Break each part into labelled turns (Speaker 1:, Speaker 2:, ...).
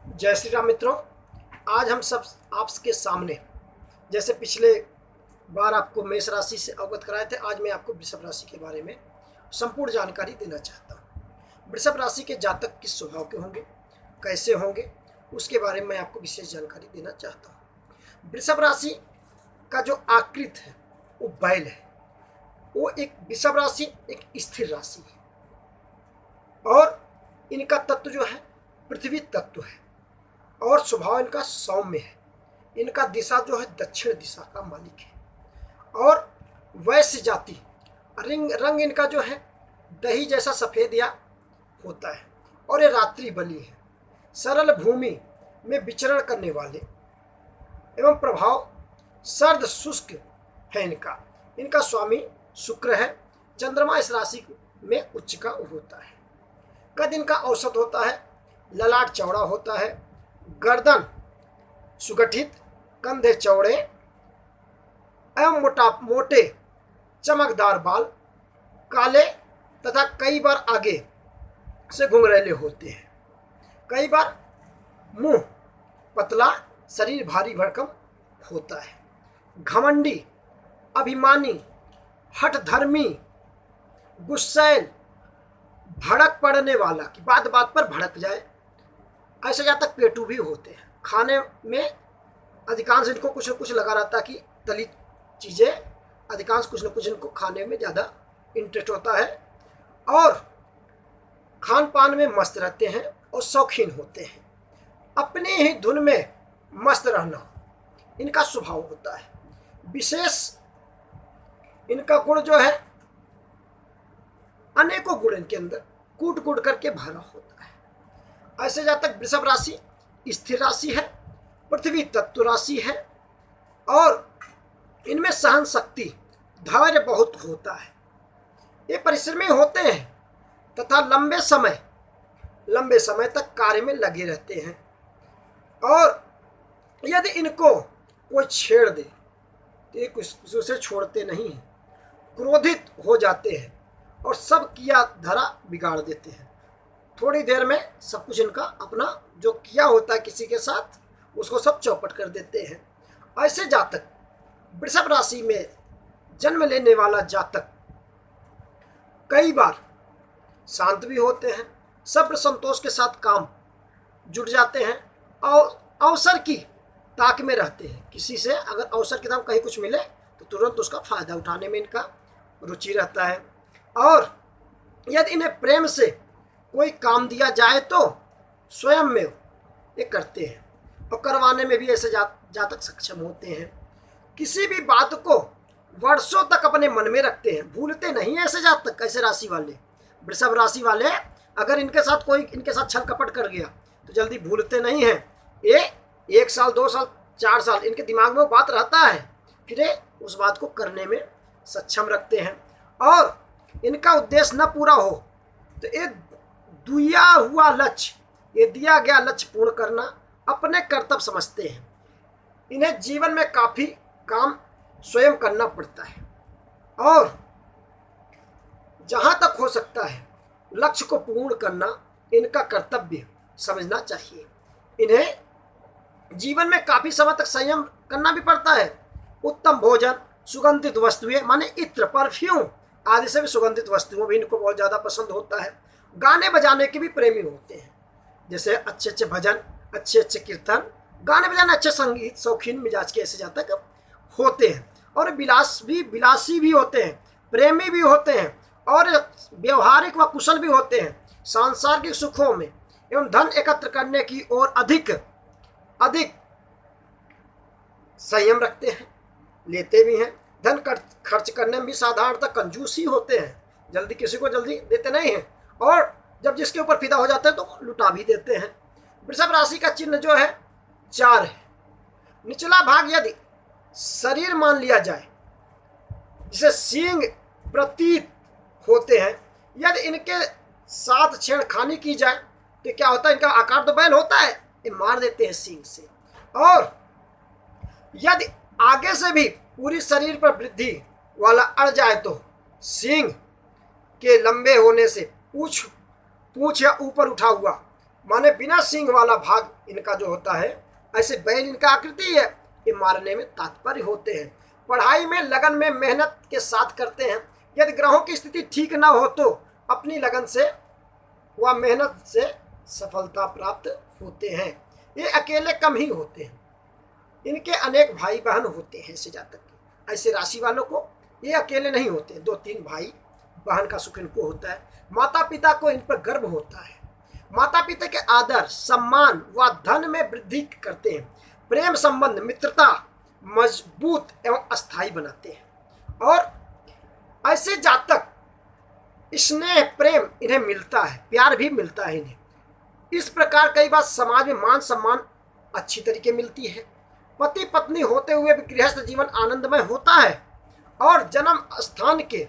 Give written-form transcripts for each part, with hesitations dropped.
Speaker 1: जय श्री राम मित्रों। आज हम सब आपके सामने जैसे पिछले बार आपको मेष राशि से अवगत कराए थे, आज मैं आपको वृषभ राशि के बारे में संपूर्ण जानकारी देना चाहता हूँ। वृषभ राशि के जातक किस स्वभाव के होंगे, कैसे होंगे, उसके बारे में मैं आपको विशेष जानकारी देना चाहता हूँ। वृषभ राशि का जो आकृत है वो बैल है। वो एक वृषभ राशि एक स्थिर राशि है और इनका तत्व जो है पृथ्वी तत्व है और स्वभाव इनका सौम्य है। इनका दिशा जो है दक्षिण दिशा का मालिक है और वैश्य जाति रंग इनका जो है दही जैसा सफ़ेद या होता है और ये रात्रि बली है। सरल भूमि में विचरण करने वाले एवं प्रभाव सर्द शुष्क है इनका स्वामी शुक्र है। चंद्रमा इस राशि में उच्च का होता है। कद इनका औसत होता है, ललाट चौड़ा होता है, गर्दन सुगठित, कंधे चौड़े एवं मोटे चमकदार बाल, काले तथा कई बार आगे से घुंघरैले होते हैं। कई बार मुंह पतला, शरीर भारी भरकम होता है। घमंडी, अभिमानी, हठधर्मी, गुस्सैल, भड़क पड़ने वाला कि बात बात पर भड़क जाए, ऐसे जातक पेटू भी होते हैं। खाने में अधिकांश इनको कुछ न कुछ लगा रहता है कि तली चीज़ें अधिकांश कुछ न कुछ इनको खाने में ज़्यादा इंटरेस्ट होता है और खान पान में मस्त रहते हैं और शौकीन होते हैं। अपने ही धुन में मस्त रहना इनका स्वभाव होता है। विशेष इनका गुण जो है, अनेकों गुण इनके अंदर कूट कूट करके भरा होता है। ऐसे जातक वृषभ राशि स्थिर राशि है, पृथ्वी तत्व राशि है और इनमें सहन शक्ति धैर्य बहुत होता है। ये परिश्रमी होते हैं तथा लंबे समय तक कार्य में लगे रहते हैं और यदि इनको कोई छेड़ दे तो ये किसी से छोड़ते नहीं हैं। क्रोधित हो जाते हैं और सब किया धरा बिगाड़ देते हैं। थोड़ी देर में सब कुछ इनका अपना जो किया होता है किसी के साथ उसको सब चौपट कर देते हैं। ऐसे जातक वृषभ राशि में जन्म लेने वाला जातक कई बार शांत भी होते हैं, सब्र संतोष के साथ काम जुट जाते हैं और अवसर की ताक में रहते हैं। किसी से अगर अवसर के दाम कहीं कुछ मिले तो तुरंत उसका फायदा उठाने में इनका रुचि रहता है और यदि इन्हें प्रेम से कोई काम दिया जाए तो स्वयं में ये करते हैं और करवाने में भी ऐसे जातक सक्षम होते हैं। किसी भी बात को वर्षों तक अपने मन में रखते हैं, भूलते नहीं ऐसे जातक। ऐसे राशि वाले वृषभ राशि वाले अगर इनके साथ कोई इनके साथ छल कपट कर गया तो जल्दी भूलते नहीं हैं। ये 1 साल 2 साल 4 साल इनके दिमाग में वो बात रहता है, फिर ये उस बात को करने में सक्षम रखते हैं और इनका उद्देश्य न पूरा हो तो एक दिया गया लक्ष्य पूर्ण करना अपने कर्तव्य समझते हैं। इन्हें जीवन में काफ़ी काम स्वयं करना पड़ता है और जहाँ तक हो सकता है लक्ष्य को पूर्ण करना इनका कर्तव्य समझना चाहिए। इन्हें जीवन में काफ़ी समय तक संयम करना भी पड़ता है। उत्तम भोजन, सुगंधित वस्तुएं माने इत्र, परफ्यूम आदि से भी सुगंधित वस्तुओं भी इनको बहुत ज़्यादा पसंद होता है। गाने बजाने के भी प्रेमी होते हैं, जैसे अच्छे अच्छे भजन, अच्छे अच्छे कीर्तन, गाने बजाने, अच्छे संगीत, शौकीन मिजाज के ऐसे जातक होते हैं और विलासी भी होते हैं, प्रेमी भी होते हैं और व्यवहारिक व कुशल भी होते हैं। सांसारिक सुखों में एवं धन एकत्र करने की ओर अधिक संयम रखते हैं, लेते भी हैं। धन खर्च करने में भी साधारणतः कंजूस ही होते हैं, जल्दी किसी को जल्दी देते नहीं हैं और जब जिसके ऊपर फिदा हो जाते हैं तो लुटा भी देते हैं। वृषभ राशि का चिन्ह जो है 4 है। निचला भाग यदि शरीर मान लिया जाए जिसे सींग प्रतीत होते हैं, यदि इनके साथ छेड़खानी की जाए तो क्या होता है, इनका आकार तो बैल होता है, ये मार देते हैं सींग से। और यदि आगे से भी पूरी शरीर पर वृद्धि वाला अड़ जाए तो सींग के लंबे होने से पूछ या ऊपर उठा हुआ माने बिना सींग वाला भाग इनका जो होता है, ऐसे बैल इनका आकृति है, ये मारने में तात्पर्य होते हैं। पढ़ाई में लगन में मेहनत के साथ करते हैं। यदि ग्रहों की स्थिति ठीक ना हो तो अपनी लगन से व मेहनत से सफलता प्राप्त होते हैं। ये अकेले कम ही होते हैं, इनके अनेक भाई बहन होते हैं। ऐसे जातक के, ऐसे राशि वालों को ये अकेले नहीं होते, 2-3 भाई बहन का सुख इनको होता है। माता पिता को इन पर गर्व होता है। माता पिता के आदर सम्मान व धन में वृद्धि करते हैं। प्रेम संबंध मित्रता मजबूत एवं अस्थायी बनाते हैं। और ऐसे जातक स्नेह प्रेम इन्हें मिलता है, प्यार भी मिलता है इन्हें। इस प्रकार कई बार समाज में मान सम्मान अच्छी तरीके मिलती है। पति पत्नी होते हुए भी गृहस्थ जीवन आनंदमय होता है और जन्म स्थान के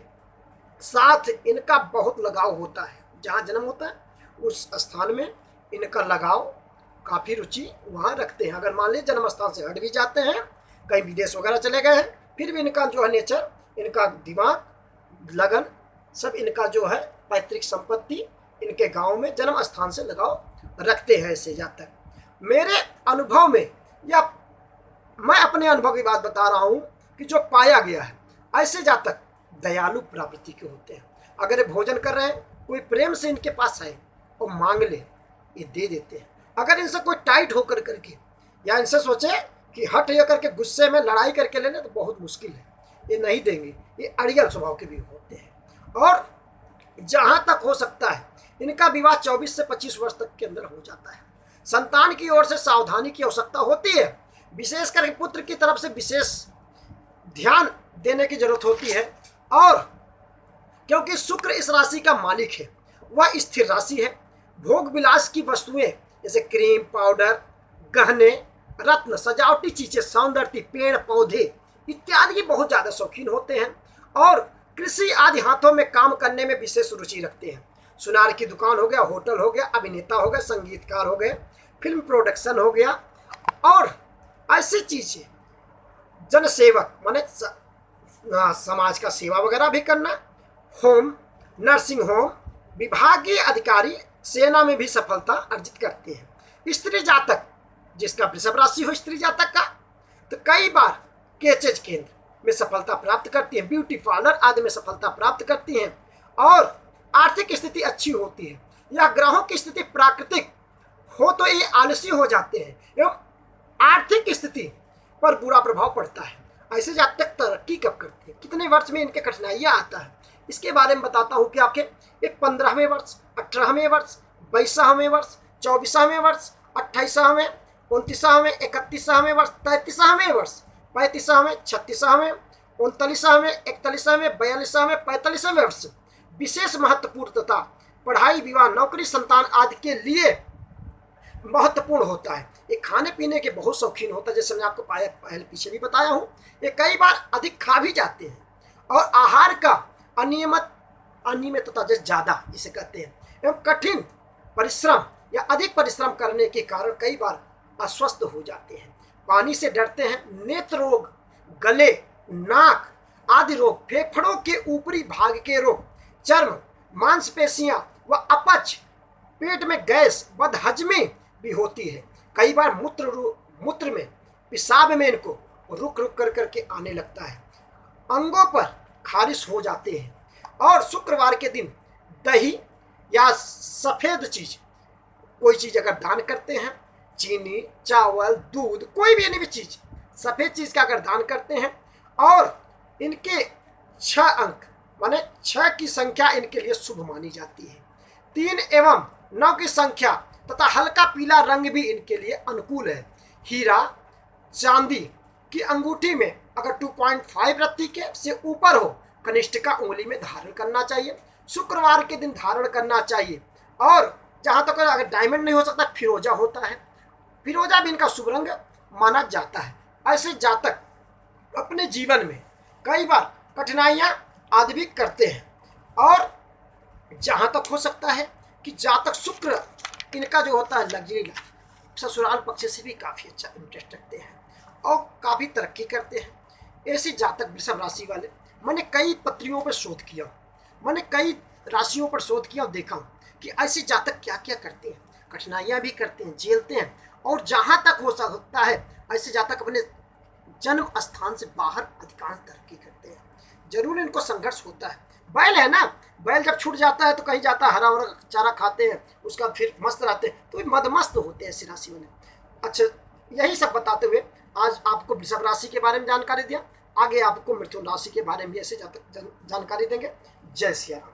Speaker 1: साथ इनका बहुत लगाव होता है। जहाँ जन्म होता है उस स्थान में इनका लगाव काफ़ी रुचि वहाँ रखते हैं। अगर मान लीजिए जन्म स्थान से हट भी जाते हैं, कहीं विदेश वगैरह चले गए हैं, फिर भी इनका जो है नेचर, इनका दिमाग, लगन सब इनका जो है पैतृक संपत्ति, इनके गांव में जन्म स्थान से लगाव रखते हैं ऐसे जातक। मेरे अनुभव में या मैं अपने अनुभव की बात बता रहा हूँ कि जो पाया गया है, ऐसे जातक दयालु प्रवृत्ति के होते हैं। अगर ये भोजन कर रहे हैं, कोई प्रेम से इनके पास आए और मांग ले, ये दे देते हैं। अगर इनसे कोई टाइट होकर करके या इनसे सोचे कि हट ये करके गुस्से में लड़ाई करके लेने, तो बहुत मुश्किल है, ये नहीं देंगे। ये अड़ियल स्वभाव के भी होते हैं। और जहाँ तक हो सकता है इनका विवाह 24 से 25 वर्ष तक के अंदर हो जाता है। संतान की ओर से सावधानी की आवश्यकता होती है, विशेषकर पुत्र की तरफ से विशेष ध्यान देने की जरूरत होती है। और क्योंकि शुक्र इस राशि का मालिक है, वह स्थिर राशि है। भोग विलास की वस्तुएं जैसे क्रीम पाउडर गहने रत्न सजावटी चीजें सौंदर्य पेड़ पौधे इत्यादि की बहुत ज्यादा शौकीन होते हैं। और कृषि आदि हाथों में काम करने में विशेष रुचि रखते हैं। सुनार की दुकान हो गया, होटल हो गया, अभिनेता हो गया, संगीतकार हो गए, फिल्म प्रोडक्शन हो गया और ऐसी चीजें, जनसेवक माने समाज का सेवा वगैरह भी करना, होम नर्सिंग होम विभागीय अधिकारी सेना में भी सफलता अर्जित करते हैं। स्त्री जातक जिसका वृषभ राशि हो स्त्री जातक का, तो कई बार केचेज केंद्र में सफलता प्राप्त करती है, ब्यूटी पार्लर आदि में सफलता प्राप्त करती हैं और आर्थिक स्थिति अच्छी होती है। या ग्रहों की स्थिति प्राकृतिक हो तो ये आलसी हो जाते हैं एवं आर्थिक स्थिति पर बुरा प्रभाव पड़ता है। ऐसे जातक तरक्की कब करते हैं, कितने वर्ष में इनके कठिनाइयाँ आता है, इसके बारे में बताता हूँ कि आपके एक 15वें वर्ष, 18वें वर्ष, 22वें वर्ष, 24वें वर्ष, 28वें, 29वें, 31वें वर्ष, 33वें वर्ष, 35वें, 36वें, 39वें, 41वें, 42वें, 45वें वर्ष विशेष महत्वपूर्ण तथा पढ़ाई विवाह नौकरी संतान आदि के लिए महत्वपूर्ण होता है। ये खाने पीने के बहुत शौकीन होता है, जैसे मैं आपको पहले पीछे भी बताया हूँ। ये कई बार अधिक खा भी जाते हैं और आहार का अनियमितता जैसे ज़्यादा जिसे कहते हैं एवं कठिन परिश्रम या अधिक परिश्रम करने के कारण कई बार अस्वस्थ हो जाते हैं। पानी से डरते हैं। नेत्र रोग, गले नाक आदि रोग, फेफड़ों के ऊपरी भाग के रोग, चर्म मांसपेशियां व अपच, पेट में गैस बदहजमी भी होती है। कई बार मूत्र में पेशाब में इनको रुक रुक कर करके आने लगता है। अंगों पर खारिश हो जाते हैं। और शुक्रवार के दिन दही या सफ़ेद चीज कोई चीज अगर दान करते हैं, चीनी चावल दूध कोई भी यानी भी चीज सफ़ेद चीज का अगर दान करते हैं और इनके 6 अंक माने 6 की संख्या इनके लिए शुभ मानी जाती है। 3 एवं 9 की संख्या तथा हल्का पीला रंग भी इनके लिए अनुकूल है। हीरा चांदी की अंगूठी में अगर 2.5 रत्ती के से ऊपर हो कनिष्ठिका उंगली में धारण करना चाहिए। शुक्रवार के दिन धारण करना चाहिए। और जहाँ तक अगर डायमंड नहीं हो सकता फिरोजा होता है, फिरोजा भी इनका शुभ रंग माना जाता है। ऐसे जातक अपने जीवन में कई बार कठिनाइयाँ आदि भी करते हैं। और जहाँ तक हो सकता है कि जातक शुक्र इनका जो होता है लग्जरी लाइफ, ससुराल पक्ष से भी काफ़ी अच्छा इंटरेस्ट रखते हैं और काफ़ी तरक्की करते हैं। ऐसे जातक वृषभ राशि वाले मैंने कई पत्रियों पर शोध किया, मैंने कई राशियों पर शोध किया और देखा कि ऐसे जातक क्या क्या करते हैं। कठिनाइयाँ भी करते हैं, झेलते हैं, और जहाँ तक हो सकता है ऐसे जहाँ तक अपने जन्म स्थान से बाहर अधिकांश तरक्की करते हैं। जरूर इनको संघर्ष होता है। बैल है ना, बैल जब छूट जाता है तो कहीं जाता है, हरा भरा चारा खाते हैं, उसका फिर मस्त रहते हैं, तो मदमस्त होते हैं ऐसी राशि वाले। अच्छा, यही सब बताते हुए आज आपको वृषभ राशि के बारे में जानकारी दिया। आगे आपको मिथुन राशि के बारे में ऐसे जानकारी देंगे। जय सिया राम।